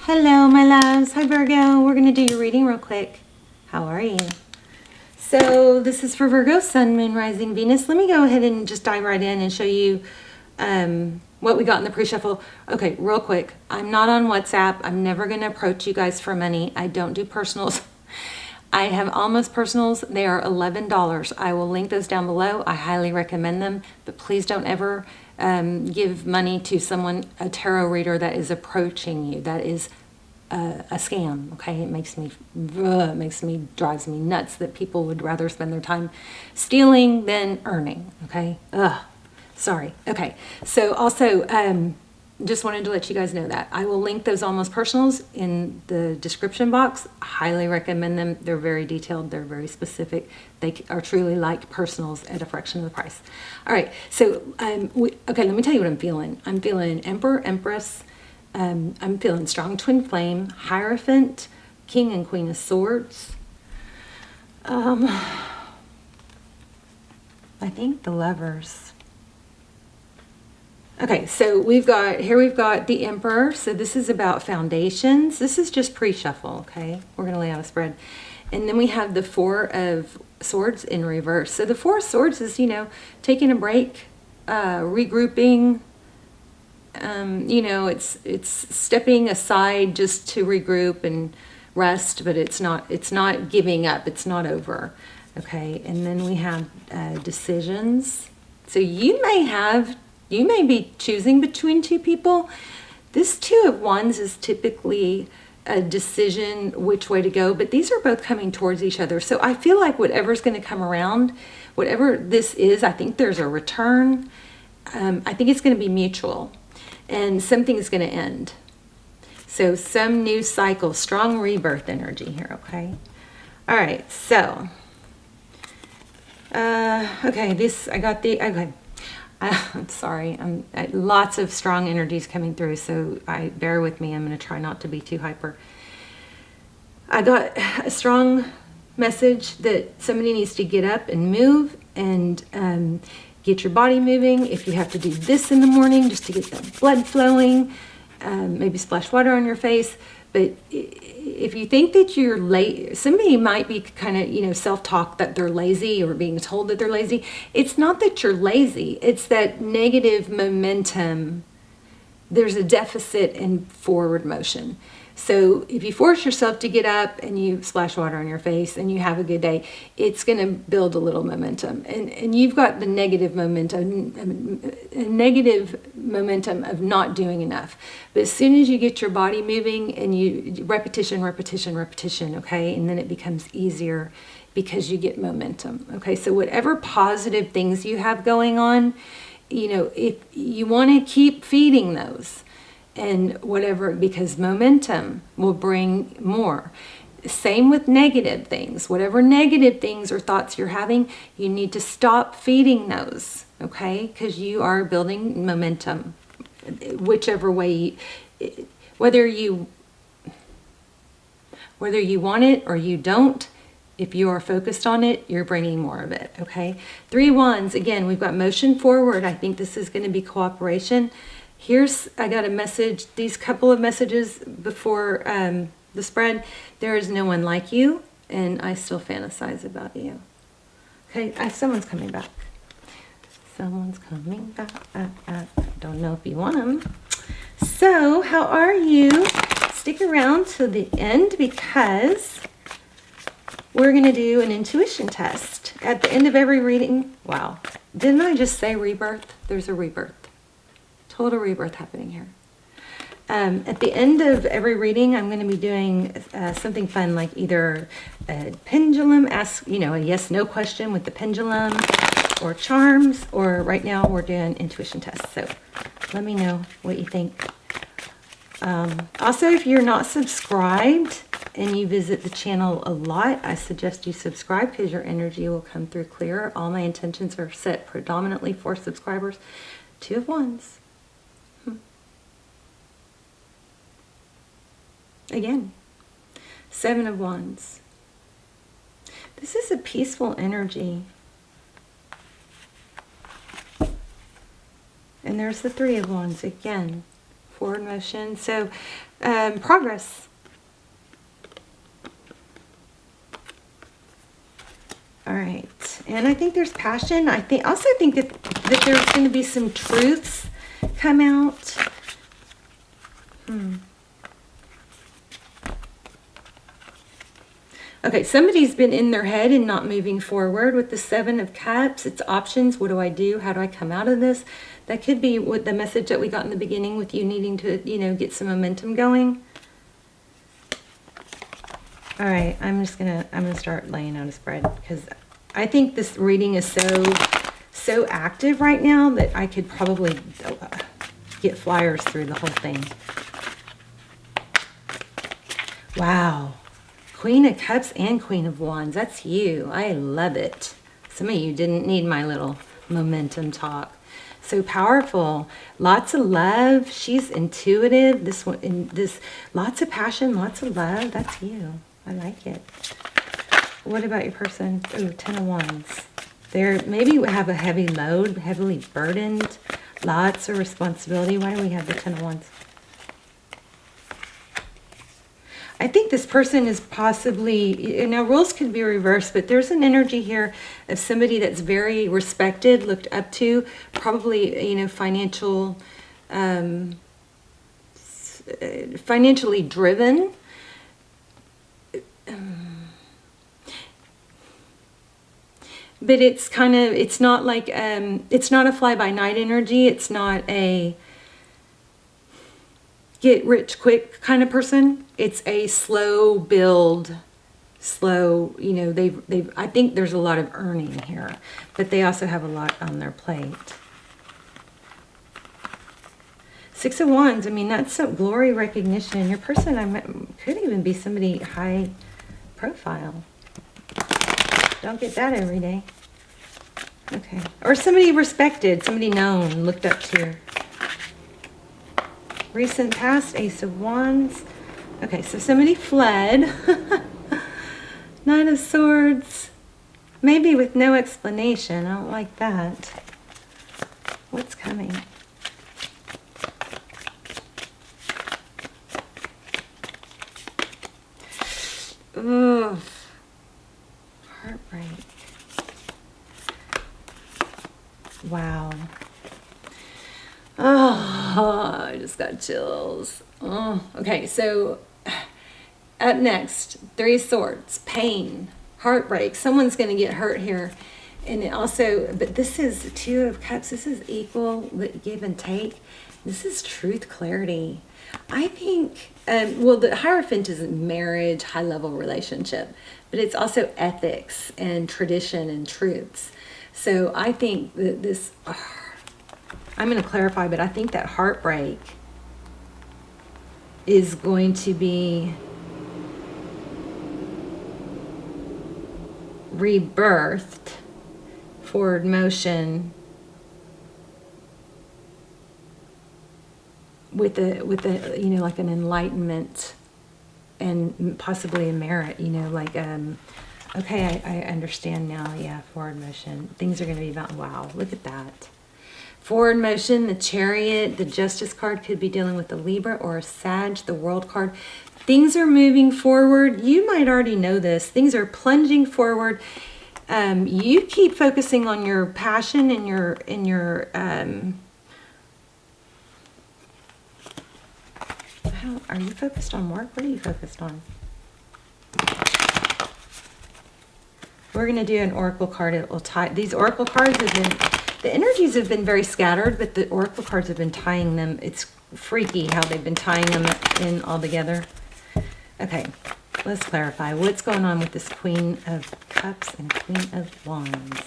Hello, my loves. Hi, Virgo. We're going to do your reading real quick. How are you? So this is for Virgo, Sun, Moon, Rising, Venus. Let me go ahead and just dive right in and show you what we got in the pre-shuffle. Okay, real quick. I'm not on WhatsApp. I'm never going to approach you guys for money. I don't do personals. I have almost personals. They are $11. I will link those down below. I highly recommend them, but please don't ever give money to someone, a tarot reader that is approaching you. That is a scam. Okay, it makes me drives me nuts that people would rather spend their time stealing than earning. Okay, sorry. Okay, so also just wanted to let you guys know that I will link those almost personals in the description box. Highly recommend them. They're very detailed. They're very specific. They are truly like personals at a fraction of the price. All right. So, okay, let me tell you what I'm feeling. I'm feeling Emperor, Empress. I'm feeling strong twin flame, Hierophant, King and Queen of Swords. I think the Lovers. Okay, so we've got the Emperor. So this is about foundations. This is just pre-shuffle, okay? We're going to lay out a spread. And then we have the Four of Swords in reverse. So the Four of Swords is, taking a break, regrouping. It's stepping aside just to regroup and rest, but it's not giving up. It's not over, okay? And then we have decisions. So you may be choosing between two people. This Two of Wands is typically a decision which way to go, but these are both coming towards each other. So I feel like whatever's going to come around, whatever this is, I think there's a return. I think it's going to be mutual, and something is going to end. So some new cycle, strong rebirth energy here, okay? All right, so, okay. I'm sorry. Lots of strong energies coming through, so bear with me. I'm going to try not to be too hyper. I got a strong message that somebody needs to get up and move and get your body moving. If you have to do this in the morning just to get the blood flowing, maybe splash water on your face. But if you think that you're late, somebody might be kind of, self-talk that they're lazy or being told that they're lazy. It's not that you're lazy. It's that negative momentum. There's a deficit in forward motion. So if you force yourself to get up and you splash water on your face and you have a good day, it's going to build a little momentum. And you've got the negative momentum of not doing enough. But as soon as you get your body moving and you repetition, okay, and then it becomes easier because you get momentum. Okay, so whatever positive things you have going on, if you want to keep feeding those. And whatever, because momentum will bring more. Same with negative things. Whatever negative things or thoughts you're having, you need to stop feeding those, okay? Because you are building momentum, whichever way, whether you want it or you don't. If you are focused on it, you're bringing more of it, okay? 3 Wands, again, we've got motion forward. I think this is going to be cooperation. I got a message, these couple of messages before the spread. There is no one like you, and I still fantasize about you. Okay, someone's coming back. Someone's coming back. Don't know if you want them. So, how are you? Stick around to the end because we're going to do an intuition test. At the end of every reading, wow, didn't I just say rebirth? There's a rebirth. Total rebirth happening here. At the end of every reading, I'm going to be doing something fun, like either a pendulum, ask, a yes/no question with the pendulum, or charms, or right now we're doing intuition tests. So let me know what you think. Also, if you're not subscribed and you visit the channel a lot, I suggest you subscribe because your energy will come through clearer. All my intentions are set predominantly for subscribers. 2 of Wands. Again, 7 of Wands. This is a peaceful energy. And there's the 3 of Wands again. forward motion. So, progress. All right. And I think there's passion. I also think that there's going to be some truths come out. Okay, somebody's been in their head and not moving forward with the Seven of Cups. It's options. What do I do? How do I come out of this? That could be what the message that we got in the beginning with you needing to, get some momentum going. All right, I'm gonna start laying out a spread because I think this reading is so active right now that I could probably get flyers through the whole thing. Wow. Queen of Cups and Queen of Wands. That's you. I love it. Some of you didn't need my little momentum talk. So powerful. Lots of love. She's intuitive. Lots of passion, lots of love. That's you. I like it. What about your person? Oh, Ten of Wands. They're maybe have a heavy load, heavily burdened, lots of responsibility. Why do we have the Ten of Wands? I think this person is possibly, roles could be reversed, but there's an energy here of somebody that's very respected, looked up to, probably, financially driven. But it's not like, it's not a fly-by-night energy. It's not a get rich quick kind of person. It's a slow build, I think there's a lot of earning here, but they also have a lot on their plate. Six of Wands, that's some glory, recognition. Your person could even be somebody high profile. Don't get that every day. Okay. Or somebody respected, somebody known, looked up to. Recent past, Ace of Wands. Okay, so somebody fled. Nine of Swords. Maybe with no explanation. I don't like that. What's coming? Ooh. Heartbreak. Wow. Oh, I just got chills. Oh, okay, so up next, Three of Swords, pain, heartbreak. Someone's going to get hurt here. And it also, but this is Two of Cups. This is equal, give and take. This is truth, clarity. I think, the Hierophant is marriage, high-level relationship, but it's also ethics and tradition and truths. So I think that this, I'm going to clarify, but I think that heartbreak is going to be rebirthed, forward motion, with a like an enlightenment and possibly a merit, okay, I understand now. Yeah, forward motion. Things are going to be about, wow, look at that. Forward motion, the Chariot, the Justice card could be dealing with the Libra or a Sag, the World card. Things are moving forward. You might already know this. Things are plunging forward. You keep focusing on your passion and your are you focused on work? What are you focused on? We're going to do an oracle card. It will tie. These oracle cards have been, the energies have been very scattered, but the oracle cards have been tying them. It's freaky how they've been tying them in all together. Okay, let's clarify. What's going on with this Queen of Cups and Queen of Wands?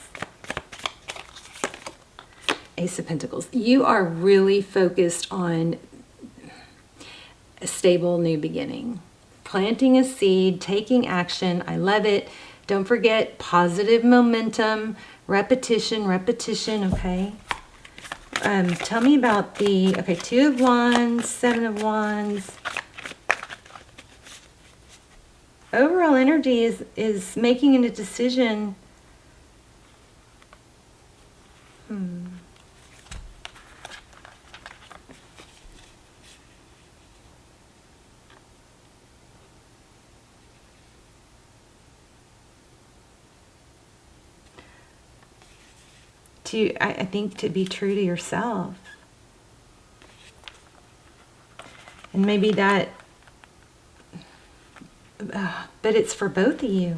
Ace of Pentacles. You are really focused on a stable new beginning. Planting a seed, taking action. I love it. Don't forget positive momentum, repetition, okay? Tell me about the, okay, Two of Wands, Seven of Wands. Overall energy is making a decision. I think to be true to yourself. And maybe that, but it's for both of you.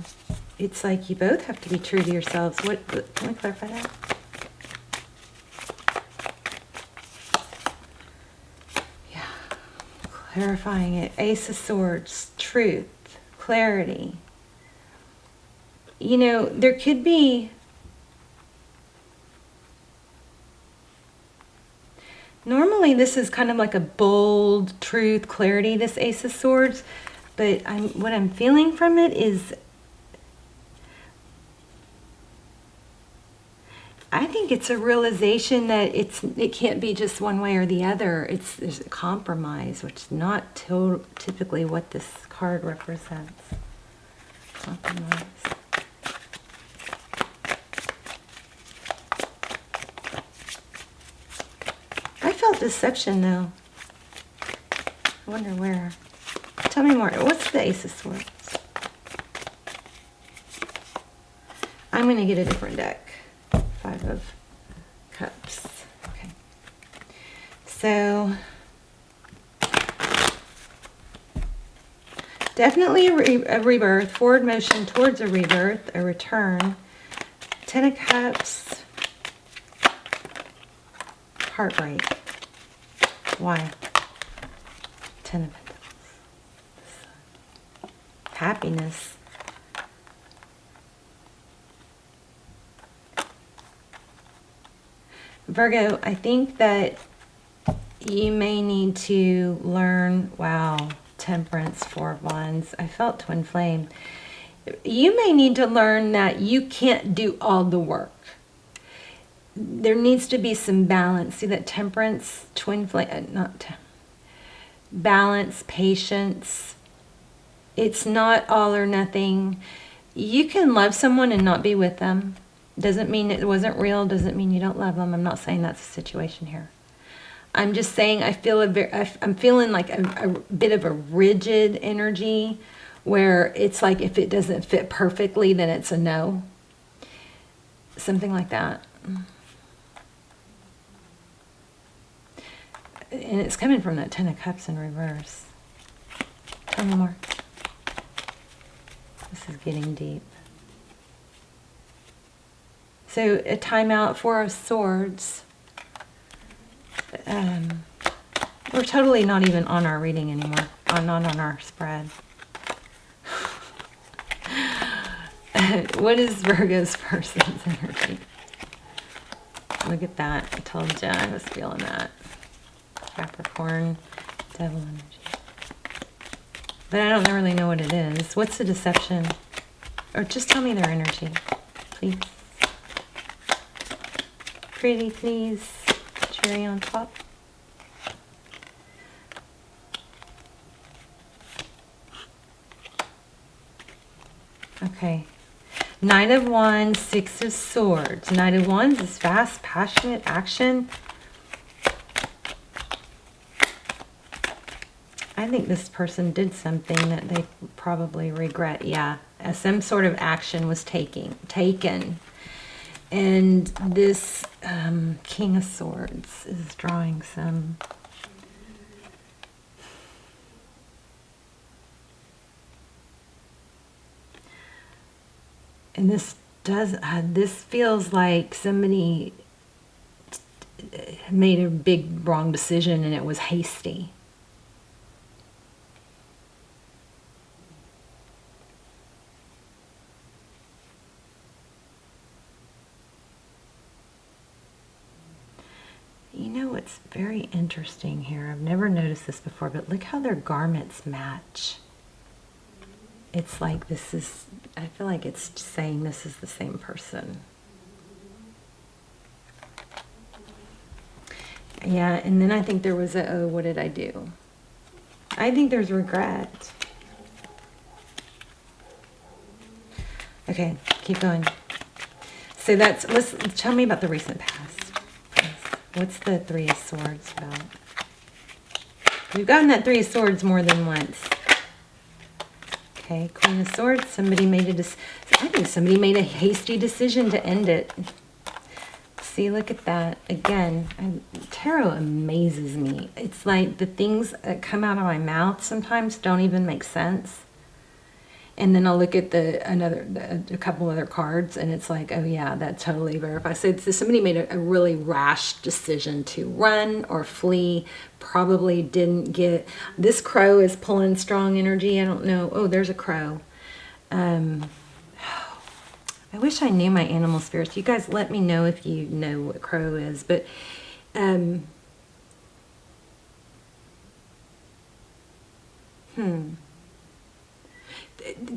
It's like you both have to be true to yourselves. Can we clarify that? Yeah, clarifying it. Ace of Swords, truth, clarity. You know, there could be, normally this is kind of like a bold truth, clarity, this Ace of Swords, but what I'm feeling from it is, I think it's a realization that it can't be just one way or the other. There's a compromise, which is not typically what this card represents. Compromise. I felt deception though. I wonder where. Tell me more. What's the Ace of Swords? I'm going to get a different deck. Five of Cups. Okay. So, definitely a rebirth, forward motion towards a rebirth, a return. Ten of Cups. Heartbreak. Why? Ten of Pentacles. Happiness. Virgo, I think that you may need to learn, wow, Temperance, Four of Wands. I felt twin flame. You may need to learn that you can't do all the work. There needs to be some balance. See that Temperance, twin flame, balance, patience. It's not all or nothing. You can love someone and not be with them. Doesn't mean it wasn't real. Doesn't mean you don't love them. I'm not saying that's the situation here. I'm just saying I'm feeling like a bit of a rigid energy where it's like if it doesn't fit perfectly, then it's a no. Something like that. And it's coming from that Ten of Cups in reverse. Tell me more. This is getting deep. So a timeout, Four of Swords. We're totally not even on our reading anymore. Not on our spread. What is Virgo's person's energy? Look at that. I told you I was feeling that. Capricorn, Devil energy. But I don't really know what it is. What's the deception? Or just tell me their energy, please. Pretty, please. Cherry on top. Okay. Knight of Wands, Six of Swords. Knight of Wands is fast, passionate action. I think this person did something that they probably regret. Yeah, some sort of action was taken. And this King of Swords is drawing some... And this feels like somebody made a big wrong decision and it was hasty. You know what's very interesting here? I've never noticed this before, but look how their garments match. It's like this is, I feel like it's saying this is the same person. Yeah, and then I think there was a, oh, what did I do? I think there's regret. Okay, keep going. So that's, let's tell me about the recent past. What's the Three of Swords about? We've gotten that Three of Swords more than once. Okay, Queen of Swords. Somebody made I think somebody made a hasty decision to end it. See, look at that. Again, tarot amazes me. It's like the things that come out of my mouth sometimes don't even make sense. And then I'll look at a couple other cards, and it's like, oh yeah, that totally verifies. So somebody made a really rash decision to run or flee. Probably didn't get. This crow is pulling strong energy. I don't know. Oh, there's a crow. I wish I knew my animal spirits. You guys, let me know if you know what crow is. But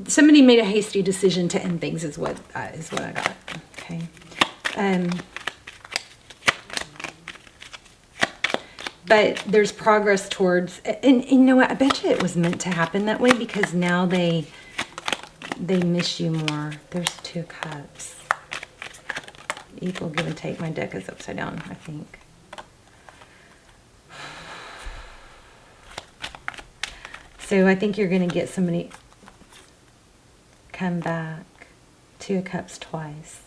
somebody made a hasty decision to end things is what I got. Okay. But there's progress towards, and you know what? I bet you it was meant to happen that way, because now they miss you more. There's 2 cups. Equal give and take. My deck is upside down, I think. So I think you're going to get somebody come back. 2 of Cups twice.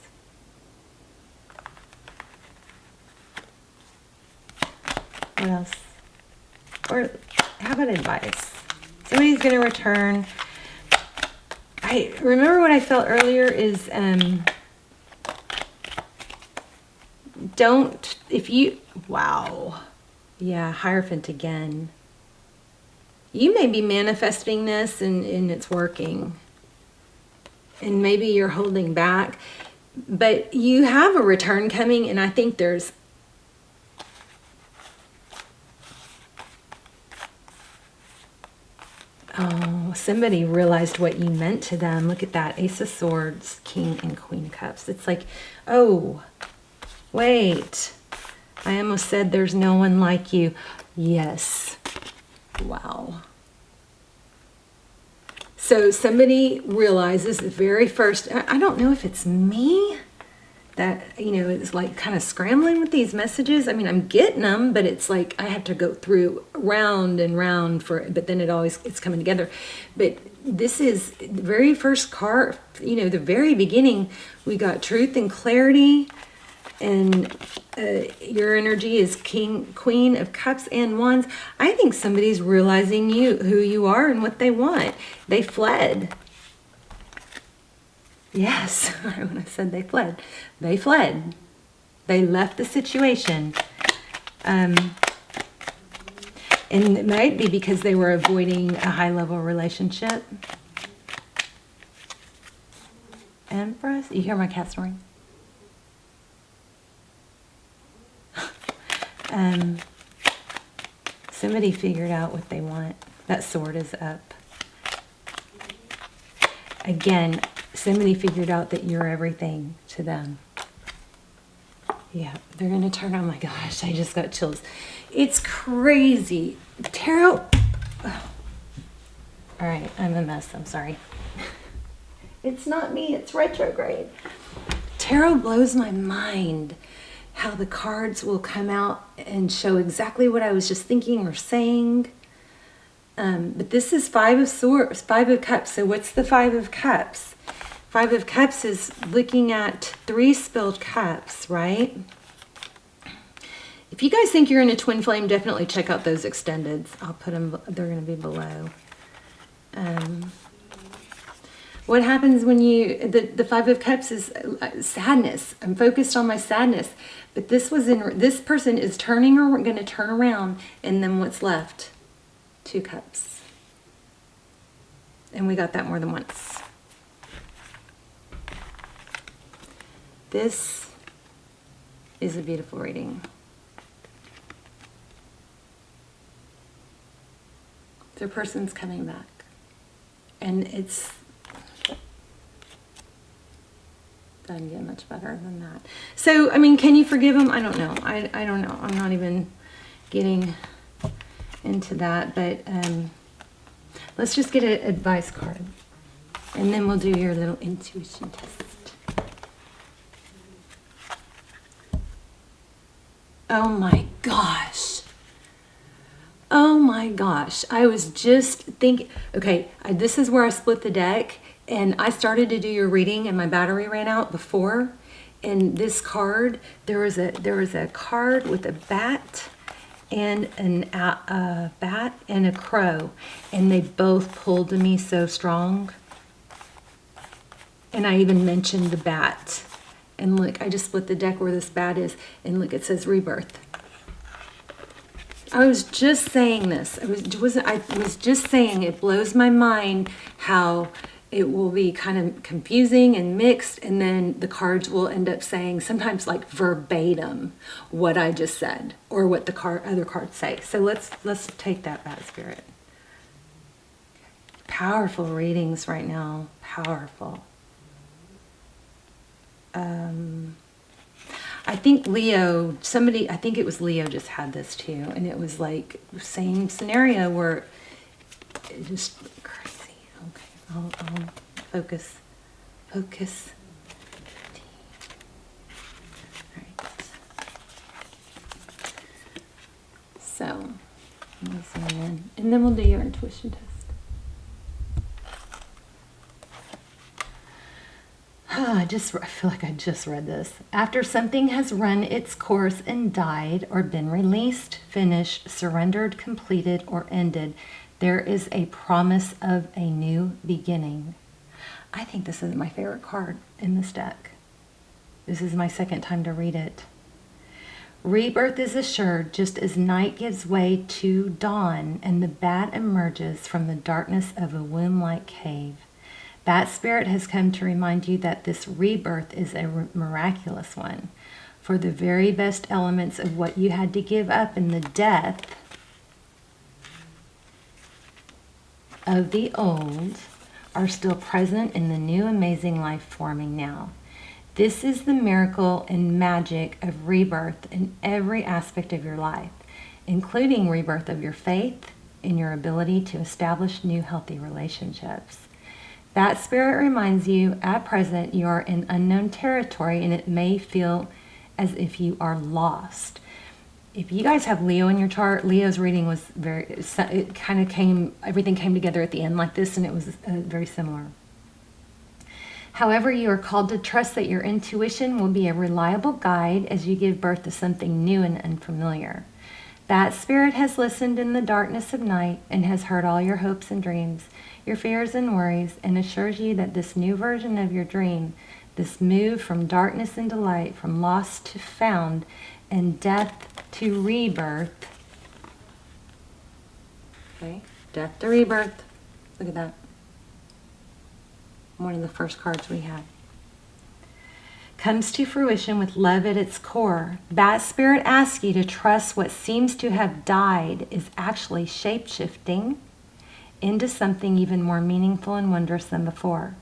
What else? Or how about advice? Somebody's going to return. I remember what I felt earlier is wow. Yeah, Hierophant again. You may be manifesting this and it's working. And maybe you're holding back, but you have a return coming, and I think there's somebody realized what you meant to them. Look at that. Ace of Swords, King and Queen of Cups. It's like, oh, wait. I almost said there's no one like you. Yes. Wow. So somebody realizes the very first, I don't know if it's me that, it's like kind of scrambling with these messages. I mean, I'm getting them, but it's like I have to go through round and round but then it's coming together. But this is the very first card, the very beginning, we got truth and clarity, and your energy is Queen of Cups and Wands. I think somebody's realizing who you are and what they want. They fled. Yes, when I said they fled. They fled. They left the situation. And it might be because they were avoiding a high-level relationship. Empress? You hear my cat snoring? Somebody figured out what they want. That sword is up. Again, somebody figured out that you're everything to them. Yeah, they're going to turn. Oh my gosh, I just got chills. It's crazy. Tarot. Oh. All right, I'm a mess. I'm sorry. It's not me. It's retrograde. Tarot blows my mind. How the cards will come out and show exactly what I was just thinking or saying. But this is 5 of Swords, 5 of Cups. So what's the 5 of Cups? 5 of Cups is looking at 3 spilled cups, right? If you guys think you're in a twin flame, definitely check out those extendeds. I'll put them, they're going to be below. What happens when the 5 of Cups is sadness. I'm focused on my sadness. But this person is going to turn around, and then what's left? 2 cups. And we got that more than once. This is a beautiful reading. The person's coming back. And it's doesn't get much better than that. So, I mean, can you forgive them? I don't know. I don't know. I'm not even getting into that, but let's just get an advice card, and then we'll do your little intuition test. Oh my gosh. Oh my gosh. I was just thinking, okay, this is where I split the deck. And I started to do your reading and my battery ran out before, And this card, there was a card with a bat and a bat and a crow, and they both pulled to me so strong. And I even mentioned the bat. And look, I just split the deck where this bat is, and look, it says rebirth. I was just saying this. I was just saying it blows my mind how it will be kind of confusing and mixed, and then the cards will end up saying sometimes like verbatim what I just said or what the other cards say. So let's take that bat spirit. Powerful readings right now. Powerful. I think Leo, I think it was Leo just had this too. And it was like the same scenario where it just crazy. Okay, I'll focus. Focus. All right. So, let me zoom in. And then we'll do your intuition test. I feel like I just read this. After something has run its course and died or been released, finished, surrendered, completed, or ended, there is a promise of a new beginning. I think this is my favorite card in this deck. This is my second time to read it. Rebirth is assured just as night gives way to dawn and the bat emerges from the darkness of a womb-like cave. That spirit has come to remind you that this rebirth is a miraculous one. For the very best elements of what you had to give up in the death of the old are still present in the new amazing life forming now. This is the miracle and magic of rebirth in every aspect of your life, including rebirth of your faith and your ability to establish new healthy relationships. That spirit reminds you at present you are in unknown territory and it may feel as if you are lost. If you guys have Leo in your chart, Leo's reading was everything came together at the end like this, and it was very similar. However, you are called to trust that your intuition will be a reliable guide as you give birth to something new and unfamiliar. That spirit has listened in the darkness of night and has heard all your hopes and dreams, your fears and worries, and assures you that this new version of your dream, this move from darkness into light, from lost to found, and death to rebirth. Okay, death to rebirth. Look at that. One of the first cards we had. Comes to fruition with love at its core. That spirit asks you to trust what seems to have died is actually shape-shifting into something even more meaningful and wondrous than before.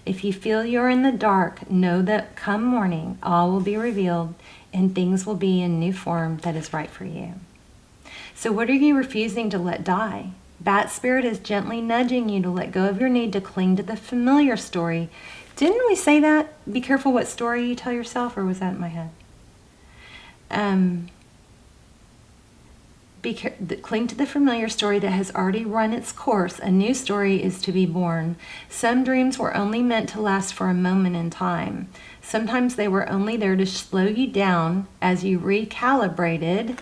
If you feel you're in the dark, know that come morning, all will be revealed and things will be in new form that is right for you. So what are you refusing to let die? Bat spirit is gently nudging you to let go of your need to cling to the familiar story. Didn't we say that? Be careful what story you tell yourself, or was that in my head? Cling to the familiar story that has already run its course. A new story is to be born. Some dreams were only meant to last for a moment in time. Sometimes they were only there to slow you down as you recalibrated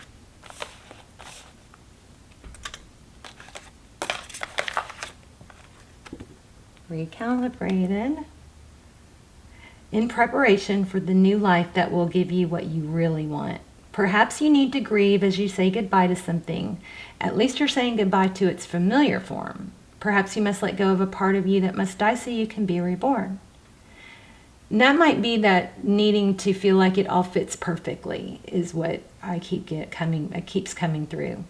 in preparation for the new life that will give you what you really want. Perhaps you need to grieve as you say goodbye to something. At least you're saying goodbye to its familiar form. Perhaps you must let go of a part of you that must die so you can be reborn. And that might be that needing to feel like it all fits perfectly is what I keeps coming through.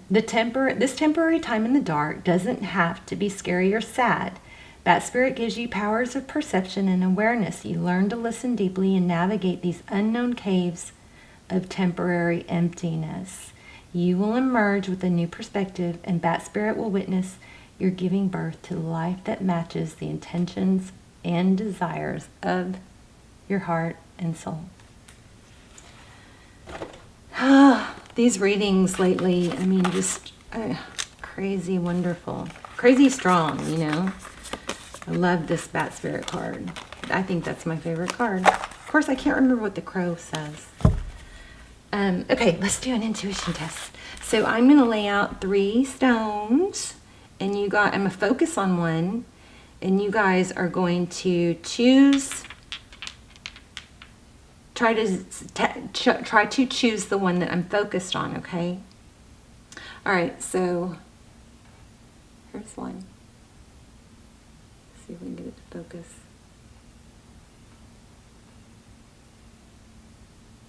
This temporary time in the dark doesn't have to be scary or sad. That spirit gives you powers of perception and awareness. You learn to listen deeply and navigate these unknown caves of temporary emptiness. You will emerge with a new perspective, and that spirit will witness you're giving birth to a life that matches the intentions and desires of your heart and soul. These readings lately, I mean, just crazy wonderful. Crazy strong, you know. I love this Bat Spirit card. I think that's my favorite card. Of course, I can't remember what the crow says. Okay, let's do an intuition test. So I'm going to lay out 3 stones, and I'm going to focus on one, and you guys are going to choose, try to choose the one that I'm focused on, okay? All right, so here's one. Let's see if we can get it to focus.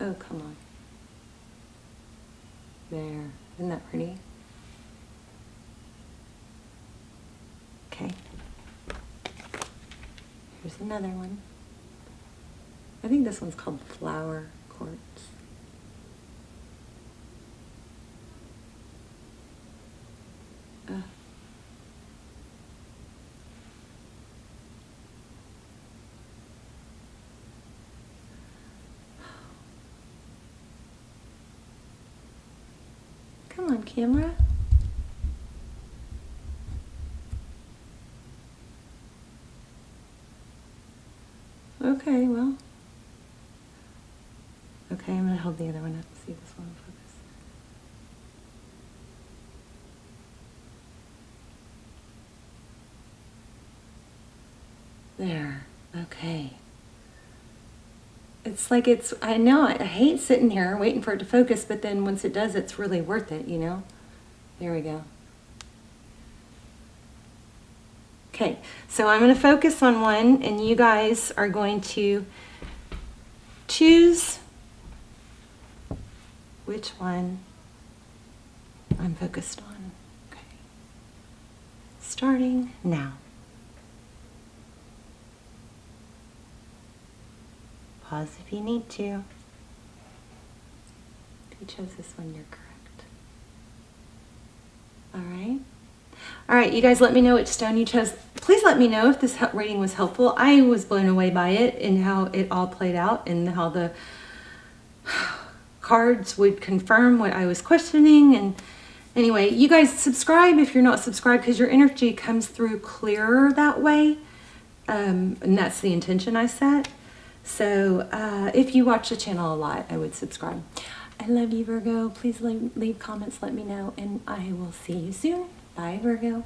Oh, come on. There. Isn't that pretty? Okay. Here's another one. I think this one's called Flower Quartz. Come on, camera. Okay, well. Okay, I'm going to hold the other one up and see if this one will focus. There. Okay. It's like I know, I hate sitting here waiting for it to focus, but then once it does, it's really worth it, you know? There we go. Okay, so I'm going to focus on one, and you guys are going to choose which one I'm focused on. Okay. Starting now. Pause if you need to. If you chose this one, you're correct. All right. All right, you guys let me know which stone you chose. Please let me know if this reading was helpful. I was blown away by it and how it all played out and how the cards would confirm what I was questioning. And anyway, you guys subscribe if you're not subscribed, because your energy comes through clearer that way. And that's the intention I set. So if you watch the channel a lot, I would subscribe. I love you, Virgo. Please leave comments, let me know, and I will see you soon. Bye, Virgo.